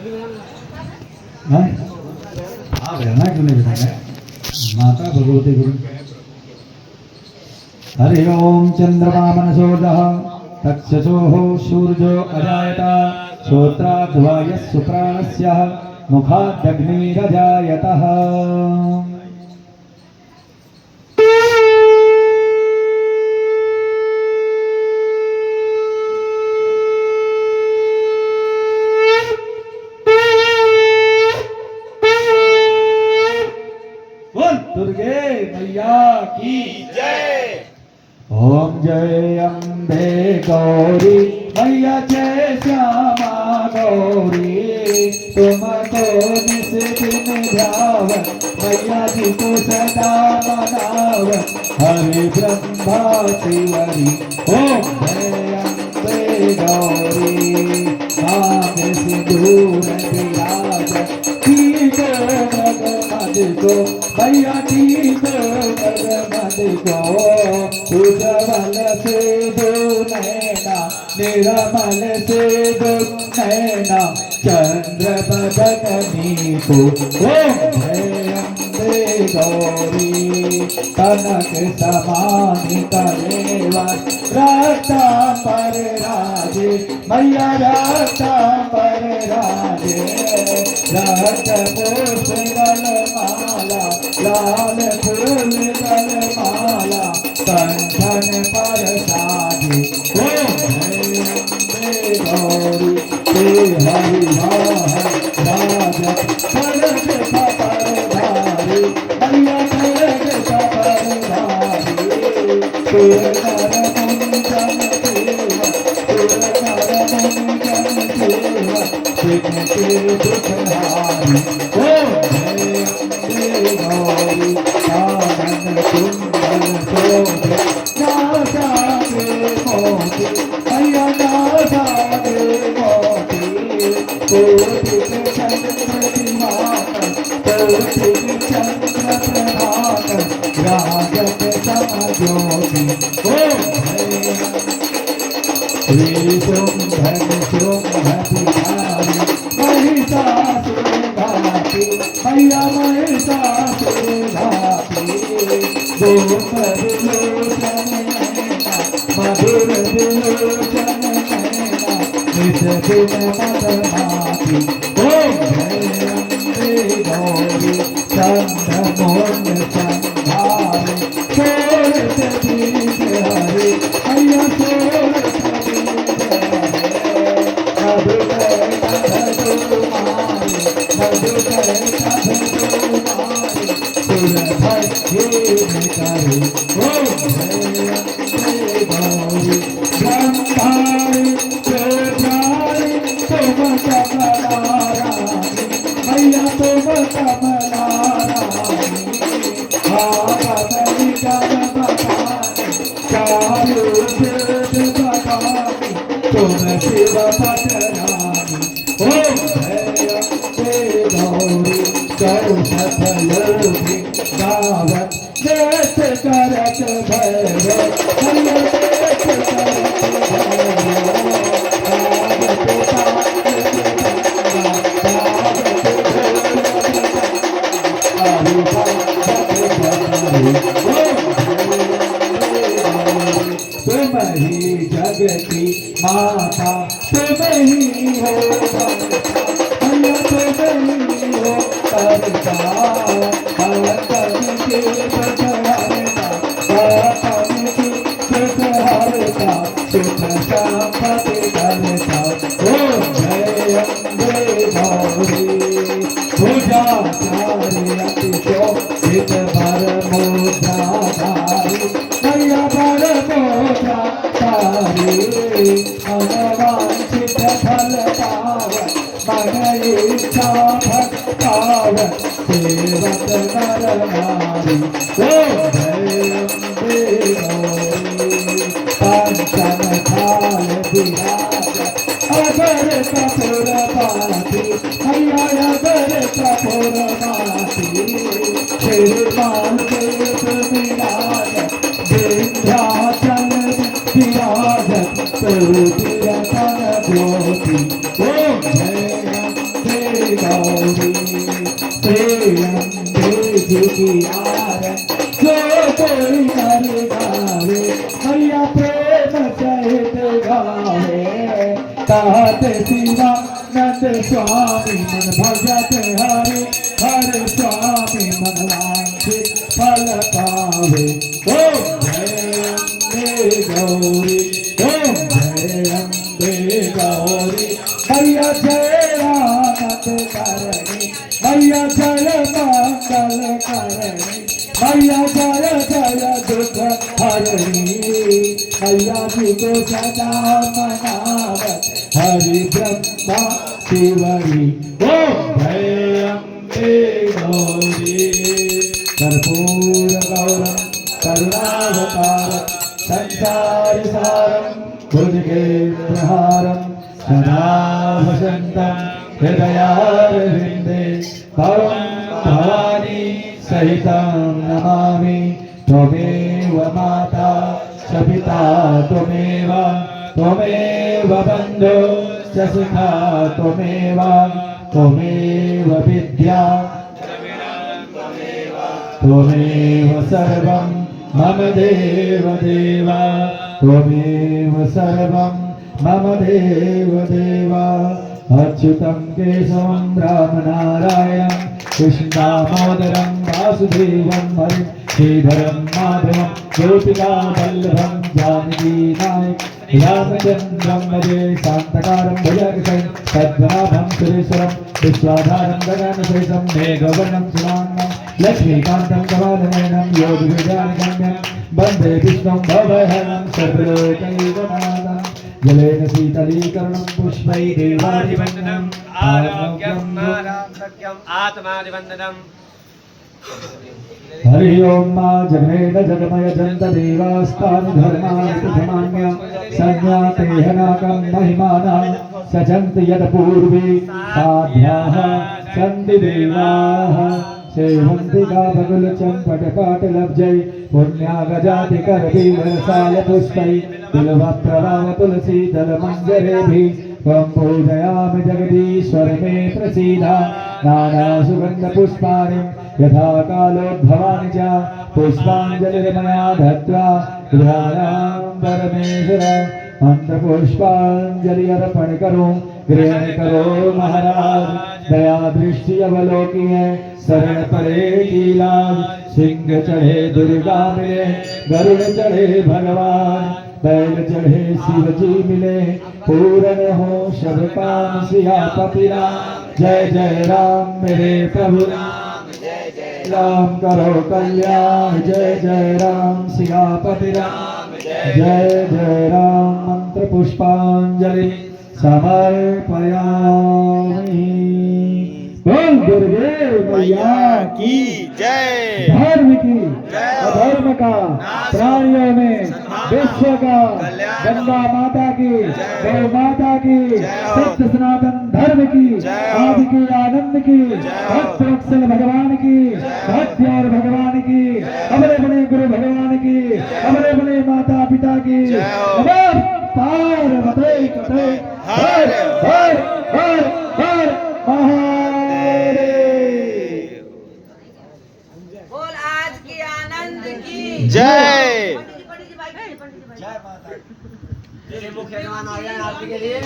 हाँ रहना क्यों नहीं बताना माता भगवती गुरु हरि ओम चंद्रमा मनसोजः तक्षसोः सूर्यो अजायत श्रोत्राद्वायः सुप्राणस्य मुखादग्निरजायतः दुर्गे मैया की जय। ओम जय अम्बे गौरी मैया जय श्यामा गौरी तुमको निस दिन ध्यावत मैया जी को सदा मनावत हरे ब्रह्मा शिवरी। ओम जय अम्बे गौरी नाग सिंदूर विराजत को भैया ठीक मद को उज्जवल से दो नैना निरमल से दो नैना चंद्र बदनी को। ओम जय अम्बे गौरी कनक समान कलेवर राता पर राजे मैया राता पर राजे रात पुष्प गल माला लाल फूल गल माला कंठन पर साधी। ओम जय अम्बे गौरी ते हरि राजत खड़ग सपर धारी मैया खड़ग सपर धारी तुर नर मुंजन सेवा तुर नर मुंजन सेवा सिख के दुखहारी। ओम जय अम्बे गौरी कानन कुंडल शोभे नासा के मोती मैया नासा के मोती कोटिक चंद्र दिवाकर कोटिक चंद्र प्रभाकर राजत समज्योति। ओम जय श्री शुंभन शुंभ बिहारी महिषासुर घाती मैया महिषासुर घाती गोपर लोचन नैना मधुर विलोचन नैना निज दिन मदमाती। ओम जय अम्बे गौरी चंद मोन संहारे सोरठ दीप हरे मैया सोरठ दीप हरे मधुकर कथ तुम्हारे सुर भक्ति करे। ओम जय अम्बे गौरी ब्रह्मारी चोचारी तुम कमलारानी मैया तुम कमलारानी आपद निगम बखानी चारु वेद बखानी तुम शिव पटरानी। ओम जय अम्बे गौरी करु सफलोभी गावत देश करत भैरव मैया देश करत भैरव गावत तुम ही जगती माता तुम ही हो मैया तुम ही हो करता भक्तन के प्रहरता भक्तन के प्रहरता सुख संपत्ति करता। ओम जय अम्बे गौरी भुजाचार्य अतिशोभित भर मुद्राधारी मैया भर मुद्राधारी मनवांछित फल पावत मन इच्छा भक्तावत सेवत नर नारी। ओम जय अम्बे गौरी पंचम थाल विराजत अगर कपूर पाती मैया अगर कपूर पाती श्रीमान देव विराजत विंध्याचल विराजत तुरतन ज्योति। ओम जय अम्बे गौरी प्रेम जी की आरती जो कोई नर गावे मैया प्रेम सहित गावे कहत शिवानंद स्वामी मन भजत हरि हर स्वामी मन वांछित फल पावे ओम जय अम्बे गौरी ओम जय अम्बे गौरी मैया जय आनंद करणी मैया जय मंगल करणी मैया जय जय दुख हरणी मैया जी को सदा मनावत हरि ब्रह्मा शिवरी ओम जय अम्बे गौरी कर्पूर गौरम करुणावतारम संसार सारम भुजगेन्द्रहारम सदा वसन्तं हृदयारविन्दे भवं भवानी सहितं नमामि त्वमेव माता च पिता त्वमेव बन्धो च सखा त्वमेव विद्या त्वमेव सर्वं मम देव देवा त्वमेव सर्वं मम देव देवा अच्युतं केशवं रामनारायणं कृष्णदामोदरं वासुदेवं हरिं श्रीधरं माधवं गोपिकावल्लभं जानकीनायकं रामचन्द्रं भजे शान्तकारं भजगशयं पद्मनाभं सुरेश्वरं विश्वाधारं गगनसहितं मेघवर्णं सुराङ्गं लक्ष्मीकान्तं कमलनयनं योगिविद्यानिगम्यं वन्दे विष्णुं भवहरं सर्वलोकैकनाथं जलेन शीतलीकरणं पुष्पैः देवादिवन्दनम् आरोग्यम् आरोग्यम् आत्मादिवन्दनम् हरि ओम मा जगमेद जगमय जंत देवास्तानि धर्माणि प्रथमान्य संज्ञाते हनाकं महिमाना सजन्ति यद पूर्वे साध्याः सन्ति देवाः सेवन्ति गाभकुल चम्पटकाटलब्जै पुण्यागजाति करबीलरसाल पुष्पै बिल्वप्रवाह तुलसी दलमञ्जरेभिः त्वं पूजयामि जगदीश्वर मे प्रसीदा नाना सुगन्ध पुष्पाणि यथा कालोद्भवानि च पुष्पाञ्जलिर्मया दत्त्वा गृहाणां परमेश्वर मंत्रपुष्पांजलि अर्पण करो ग्रहण करो महाराज दया दृष्टि अवलोकिए शरण परे की लाज सिंह चढ़े दुर्गा मिले गरुड़ चढ़े भगवान बैल चढ़े शिव जी मिले पूर्ण हो सब काम सियापति राम जय जय राम मेरे प्रभु राम जय जय राम करो कल्याण जय जय राम सियापति राम जय जय राम मंत्र पुष्पांजलि समर्पयामि। बोल दुर्गे मैया की जय। धर्म की अधर्म का प्राणियों में विश्व का गंगा माता की गौ माता की सत्य सनातन धर्म की आदि की आनंद की भक्त वत्सल भगवान की भक्त्यार भगवान की हमारे बने गुरु भगवान की हमारे बने माता पिता की पार्वती कटे हर हर हर हर महादेव। बोल आज की आनंद की जय। तेरे मुख्य मेहमान आ गए आरती के लिए।